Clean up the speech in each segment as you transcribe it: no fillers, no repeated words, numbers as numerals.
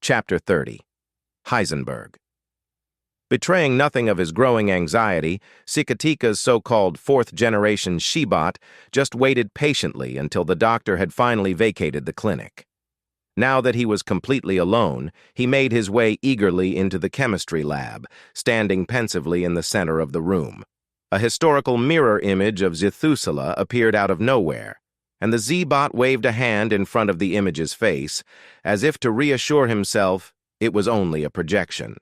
Chapter 30. Heisenberg. Betraying nothing of his growing anxiety, Sikatika's so-called fourth-generation Shebot just waited patiently until the doctor had finally vacated the clinic. Now that he was completely alone, he made his way eagerly into the chemistry lab, standing pensively in the center of the room. A historical mirror image of Zethusela appeared out of nowhere, and the Z-bot waved a hand in front of the image's face, as if to reassure himself it was only a projection.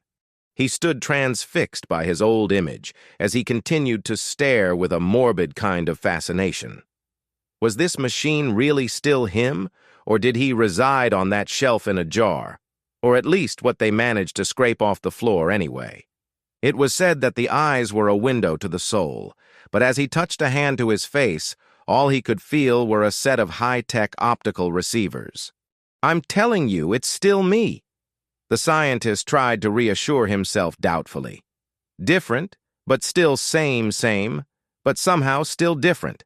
He stood transfixed by his old image as he continued to stare with a morbid kind of fascination. Was this machine really still him, or did he reside on that shelf in a jar, or at least what they managed to scrape off the floor anyway? It was said that the eyes were a window to the soul, but as he touched a hand to his face, all he could feel were a set of high-tech optical receivers. "I'm telling you, it's still me." The scientist tried to reassure himself doubtfully. Different, but still same, but somehow still different.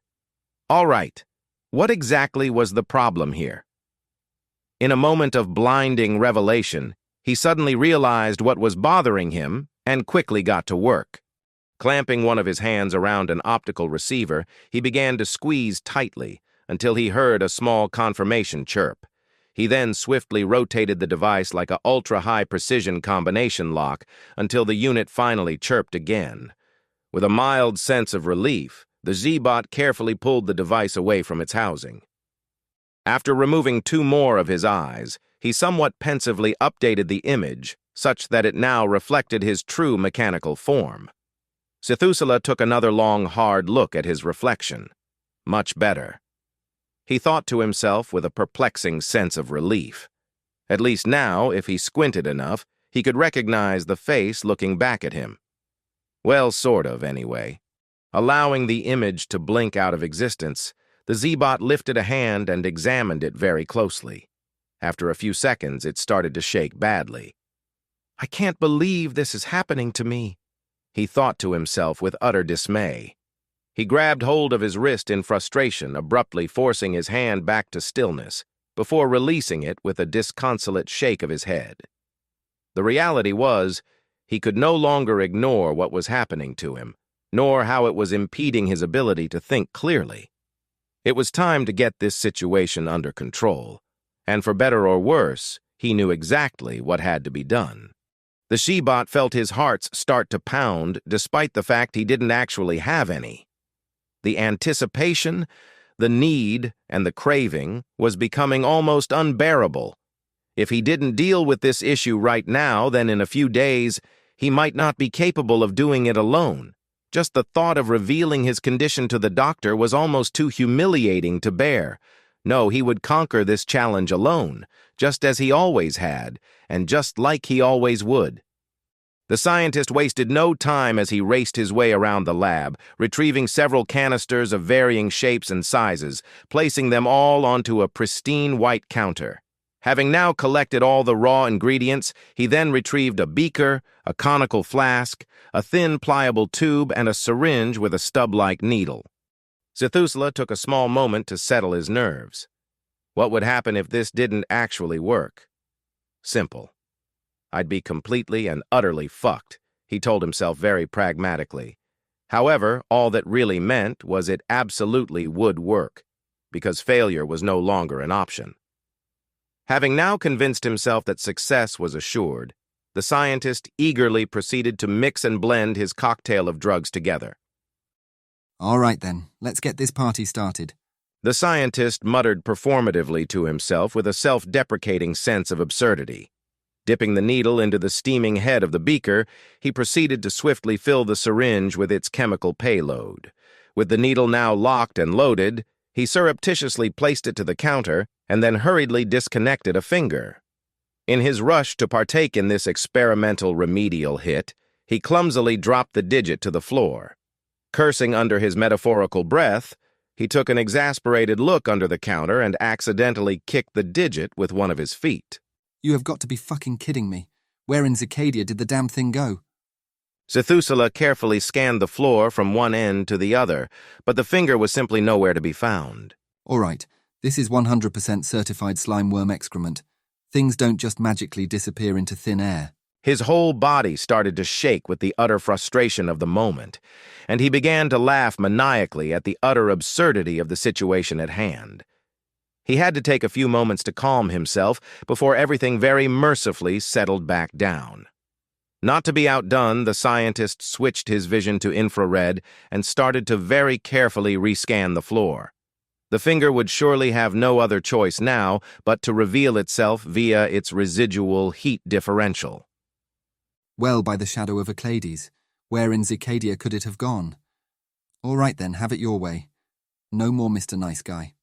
All right, what exactly was the problem here? In a moment of blinding revelation, he suddenly realized what was bothering him and quickly got to work. Clamping one of his hands around an optical receiver, he began to squeeze tightly until he heard a small confirmation chirp. He then swiftly rotated the device like an ultra-high precision combination lock until the unit finally chirped again. With a mild sense of relief, the Z-bot carefully pulled the device away from its housing. After removing two more of his eyes, he somewhat pensively updated the image such that it now reflected his true mechanical form. Zethusela took another long, hard look at his reflection. Much better. He thought to himself with a perplexing sense of relief. At least now, if he squinted enough, he could recognize the face looking back at him. Well, sort of, anyway. Allowing the image to blink out of existence, the Z-bot lifted a hand and examined it very closely. After a few seconds, it started to shake badly. "I can't believe this is happening to me," he thought to himself with utter dismay. He grabbed hold of his wrist in frustration, abruptly forcing his hand back to stillness, before releasing it with a disconsolate shake of his head. The reality was, he could no longer ignore what was happening to him, nor how it was impeding his ability to think clearly. It was time to get this situation under control, and for better or worse, he knew exactly what had to be done. The Shebot felt his heart start to pound despite the fact he didn't actually have any. The anticipation, the need, and the craving was becoming almost unbearable. If he didn't deal with this issue right now, then in a few days, he might not be capable of doing it alone. Just the thought of revealing his condition to the doctor was almost too humiliating to bear. No, he would conquer this challenge alone, just as he always had, and just like he always would. The scientist wasted no time as he raced his way around the lab, retrieving several canisters of varying shapes and sizes, placing them all onto a pristine white counter. Having now collected all the raw ingredients, he then retrieved a beaker, a conical flask, a thin pliable tube, and a syringe with a stub-like needle. Zethusela took a small moment to settle his nerves. What would happen if this didn't actually work? Simple. I'd be completely and utterly fucked, he told himself very pragmatically. However, all that really meant was it absolutely would work, because failure was no longer an option. Having now convinced himself that success was assured, the scientist eagerly proceeded to mix and blend his cocktail of drugs together. "All right then, let's get this party started." The scientist muttered performatively to himself with a self-deprecating sense of absurdity. Dipping the needle into the steaming head of the beaker, he proceeded to swiftly fill the syringe with its chemical payload. With the needle now locked and loaded, he surreptitiously placed it to the counter and then hurriedly disconnected a finger. In his rush to partake in this experimental remedial hit, he clumsily dropped the digit to the floor. Cursing under his metaphorical breath, he took an exasperated look under the counter and accidentally kicked the digit with one of his feet. "You have got to be fucking kidding me. Where in Zicadia did the damn thing go?" Zethusela carefully scanned the floor from one end to the other, but the finger was simply nowhere to be found. "All right, this is 100% certified slime worm excrement. Things don't just magically disappear into thin air. His whole body started to shake with the utter frustration of the moment, and he began to laugh maniacally at the utter absurdity of the situation at hand. He had to take a few moments to calm himself before everything very mercifully settled back down. Not to be outdone, the scientist switched his vision to infrared and started to very carefully rescan the floor. The finger would surely have no other choice now but to reveal itself via its residual heat differential. Well, by the shadow of Aclades, where in Zicadia could it have gone? All right then, have it your way. No more Mr. Nice Guy.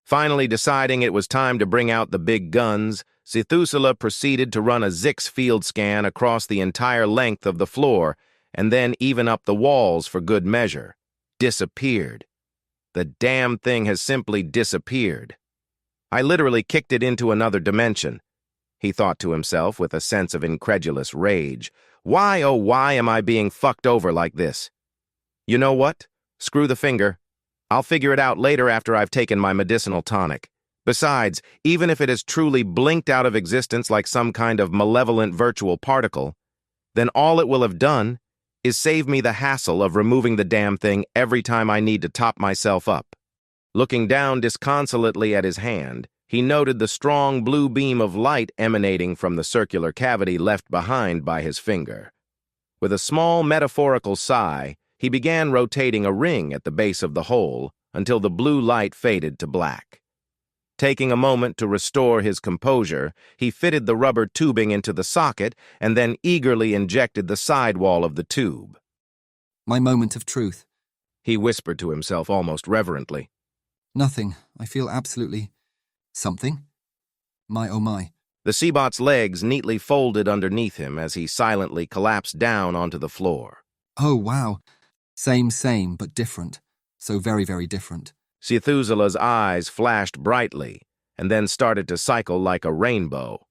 Finally deciding it was time to bring out the big guns, Zithusula proceeded to run a Zix field scan across the entire length of the floor and then even up the walls for good measure. Disappeared. The damn thing has simply disappeared. I literally kicked it into another dimension, he thought to himself with a sense of incredulous rage. Why, oh why am I being fucked over like this? You know what? Screw the finger. I'll figure it out later after I've taken my medicinal tonic. Besides, even if it has truly blinked out of existence like some kind of malevolent virtual particle, then all it will have done is save me the hassle of removing the damn thing every time I need to top myself up. Looking down disconsolately at his hand, he noted the strong blue beam of light emanating from the circular cavity left behind by his finger. With a small metaphorical sigh, he began rotating a ring at the base of the hole until the blue light faded to black. Taking a moment to restore his composure, he fitted the rubber tubing into the socket and then eagerly injected the sidewall of the tube. My moment of truth. He whispered to himself almost reverently. Nothing. I feel absolutely... something? My oh my. The Seabot's legs neatly folded underneath him as he silently collapsed down onto the floor. Oh, wow. Same, but different. So very, very different. Zithusula's eyes flashed brightly and then started to cycle like a rainbow.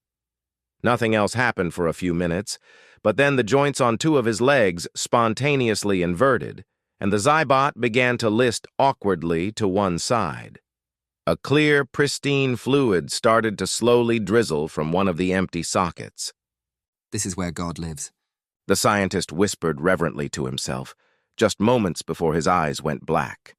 Nothing else happened for a few minutes, but then the joints on two of his legs spontaneously inverted, and the Zybot began to list awkwardly to one side. A clear, pristine fluid started to slowly drizzle from one of the empty sockets. This is where God lives, the scientist whispered reverently to himself, just moments before his eyes went black.